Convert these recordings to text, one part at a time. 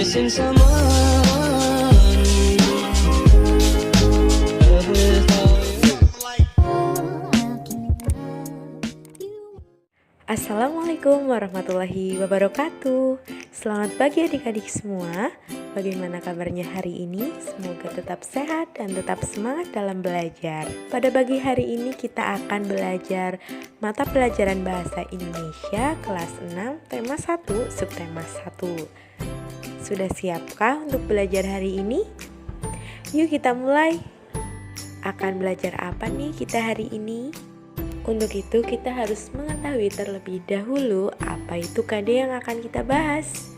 missing someone. Assalamualaikum warahmatullahi wabarakatuh. Selamat pagi adik-adik semua. Bagaimana kabarnya hari ini? Semoga tetap sehat dan tetap semangat dalam belajar. Pada pagi hari ini kita akan belajar mata pelajaran Bahasa Indonesia kelas 6 tema 1 subtema 1. Sudah siapkah untuk belajar hari ini? Yuk kita mulai. Akan belajar apa nih kita hari ini? Untuk itu kita harus mengetahui terlebih dahulu apa itu KD yang akan kita bahas.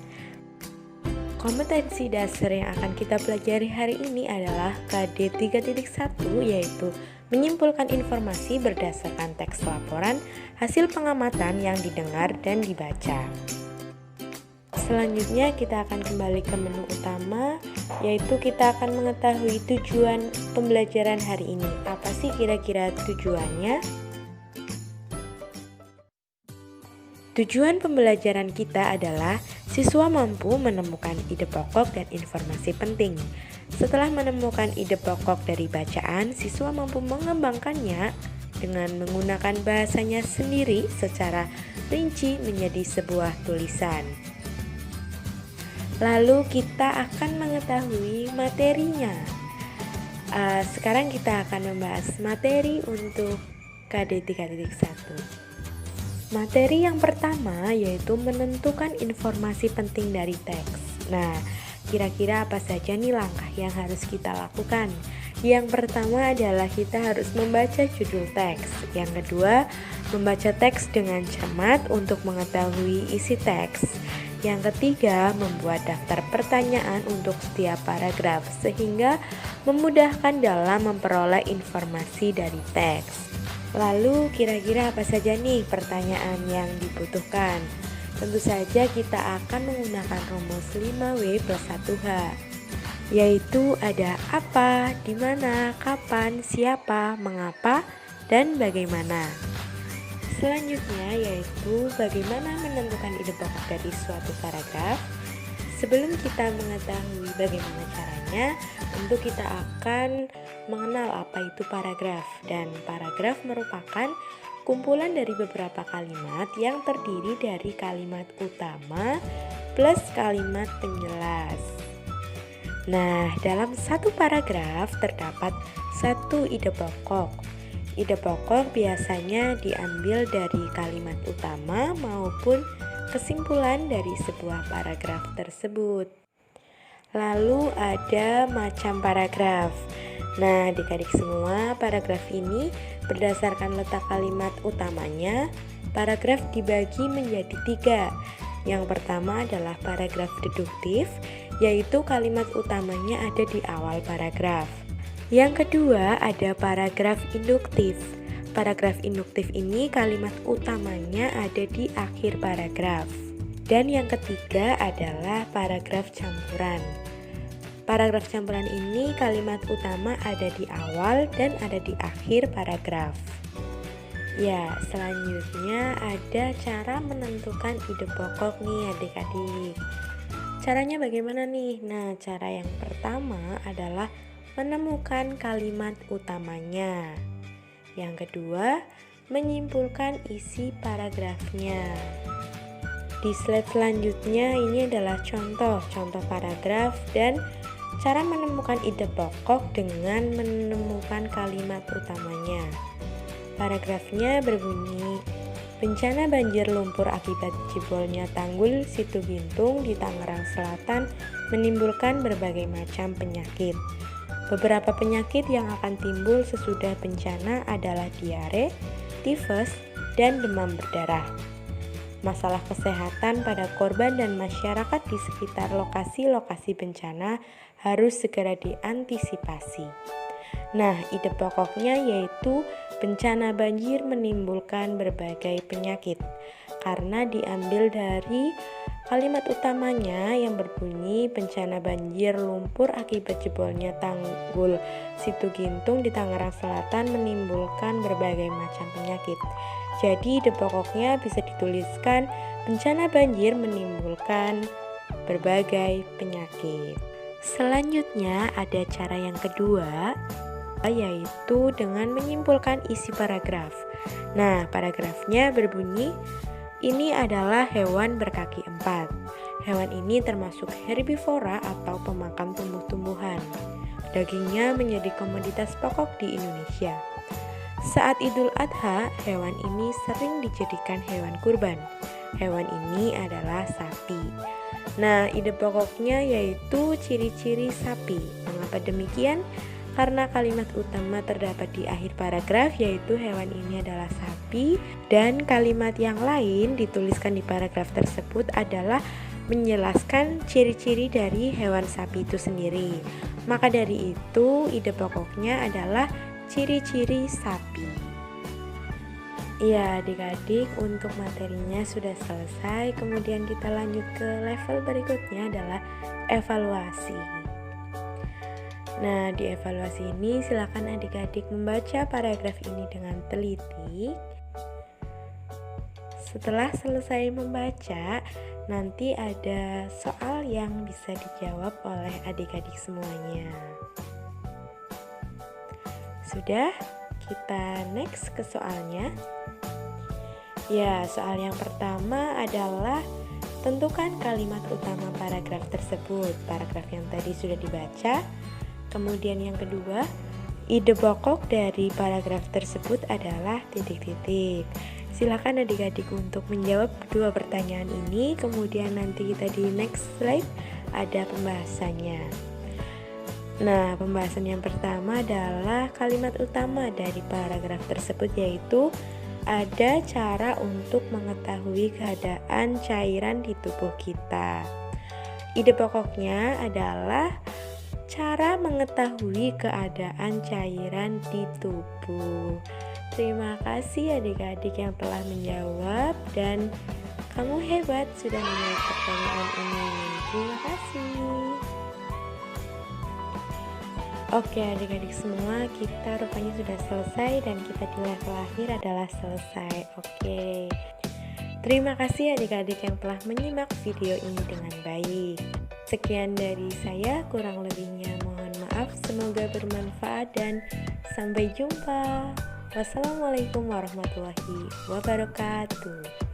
Kompetensi dasar yang akan kita pelajari hari ini adalah KD 3.1, yaitu menyimpulkan informasi berdasarkan teks laporan hasil pengamatan yang didengar dan dibaca. Selanjutnya kita akan kembali ke menu utama, yaitu kita akan mengetahui tujuan pembelajaran hari ini. Apa sih kira-kira tujuannya? Tujuan pembelajaran kita adalah siswa mampu menemukan ide pokok dan informasi penting. Setelah menemukan ide pokok dari bacaan, siswa mampu mengembangkannya dengan menggunakan bahasanya sendiri secara rinci menjadi sebuah tulisan. Lalu kita akan mengetahui materinya. Sekarang kita akan membahas materi untuk KD 3.1. Materi yang pertama yaitu menentukan informasi penting dari teks. Nah, kira-kira apa saja nih langkah yang harus kita lakukan? Yang pertama adalah kita harus membaca judul teks. Yang kedua, membaca teks dengan cermat untuk mengetahui isi teks. Yang ketiga, membuat daftar pertanyaan untuk setiap paragraf sehingga memudahkan dalam memperoleh informasi dari teks. Lalu kira-kira apa saja nih pertanyaan yang dibutuhkan? Tentu saja kita akan menggunakan rumus 5W plus 1H, yaitu ada apa, di mana, kapan, siapa, mengapa, dan bagaimana. Selanjutnya yaitu bagaimana menentukan ide pokok dari suatu paragraf. Sebelum kita mengetahui bagaimana caranya, tentu kita akan mengenal apa itu paragraf. Dan paragraf merupakan kumpulan dari beberapa kalimat yang terdiri dari kalimat utama plus kalimat penjelas. Nah, dalam satu paragraf terdapat satu ide pokok. Ide pokok biasanya diambil dari kalimat utama maupun kesimpulan dari sebuah paragraf tersebut. Lalu ada macam paragraf. Nah, adik-adik semua, paragraf ini berdasarkan letak kalimat utamanya, paragraf dibagi menjadi 3. Yang pertama adalah paragraf deduktif, yaitu kalimat utamanya ada di awal paragraf. Yang kedua ada paragraf induktif. Paragraf induktif ini kalimat utamanya ada di akhir paragraf. Dan yang ketiga adalah paragraf campuran. Paragraf campuran ini kalimat utama ada di awal dan ada di akhir paragraf. Ya, selanjutnya ada cara menentukan ide pokok nih adik-adik. Caranya bagaimana nih? Nah, cara yang pertama adalah menemukan kalimat utamanya. Yang kedua, menyimpulkan isi paragrafnya. Di slide selanjutnya ini adalah contoh paragraf dan cara menemukan ide pokok dengan menemukan kalimat utamanya. Paragrafnya berbunyi, bencana banjir lumpur akibat jebolnya tanggul Situgintung di Tangerang Selatan menimbulkan berbagai macam penyakit. Beberapa penyakit yang akan timbul sesudah bencana adalah diare, tifus, dan demam berdarah. Masalah kesehatan pada korban dan masyarakat di sekitar lokasi-lokasi bencana harus segera diantisipasi. Nah, ide pokoknya yaitu bencana banjir menimbulkan berbagai penyakit karena diambil dari kalimat utamanya yang berbunyi bencana banjir lumpur akibat jebolnya tanggul Situgintung di Tangerang Selatan menimbulkan berbagai macam penyakit. Jadi ide pokoknya bisa dituliskan bencana banjir menimbulkan berbagai penyakit. Selanjutnya ada cara yang kedua, yaitu dengan menyimpulkan isi paragraf. Nah, paragrafnya berbunyi, ini adalah hewan berkaki 4. Hewan ini termasuk herbivora atau pemakan tumbuh-tumbuhan. Dagingnya menjadi komoditas pokok di Indonesia. Saat Idul Adha, hewan ini sering dijadikan hewan kurban. Hewan ini adalah sapi. Nah, ide pokoknya yaitu ciri-ciri sapi. Mengapa demikian? Karena kalimat utama terdapat di akhir paragraf yaitu hewan ini adalah sapi, dan kalimat yang lain dituliskan di paragraf tersebut adalah menjelaskan ciri-ciri dari hewan sapi itu sendiri. Maka dari itu, ide pokoknya adalah ciri-ciri sapi. Ya, adik-adik, untuk materinya sudah selesai. Kemudian kita lanjut ke level berikutnya adalah evaluasi. Nah, di evaluasi ini silakan adik-adik membaca paragraf ini dengan teliti. Setelah selesai membaca, nanti ada soal yang bisa dijawab oleh adik-adik semuanya. Sudah, kita next ke soalnya. Ya, soal yang pertama adalah tentukan kalimat utama paragraf tersebut. Paragraf yang tadi sudah dibaca. Kemudian yang kedua, ide pokok dari paragraf tersebut adalah titik-titik. Silakan adik-adik untuk menjawab kedua pertanyaan ini. Kemudian nanti kita di next slide ada pembahasannya. Nah, pembahasan yang pertama adalah kalimat utama dari paragraf tersebut, yaitu ada cara untuk mengetahui keadaan cairan di tubuh kita. Ide pokoknya adalah cara mengetahui keadaan cairan di tubuh. Terima kasih adik-adik yang telah menjawab, dan kamu hebat sudah menjawab pertanyaan ini. Terima kasih. Oke adik-adik semua, kita rupanya sudah selesai dan kita di level akhir adalah selesai. Oke, terima kasih adik-adik yang telah menyimak video ini dengan baik. Sekian dari saya, kurang lebihnya mohon maaf. Semoga bermanfaat dan sampai jumpa. Wassalamualaikum warahmatullahi wabarakatuh.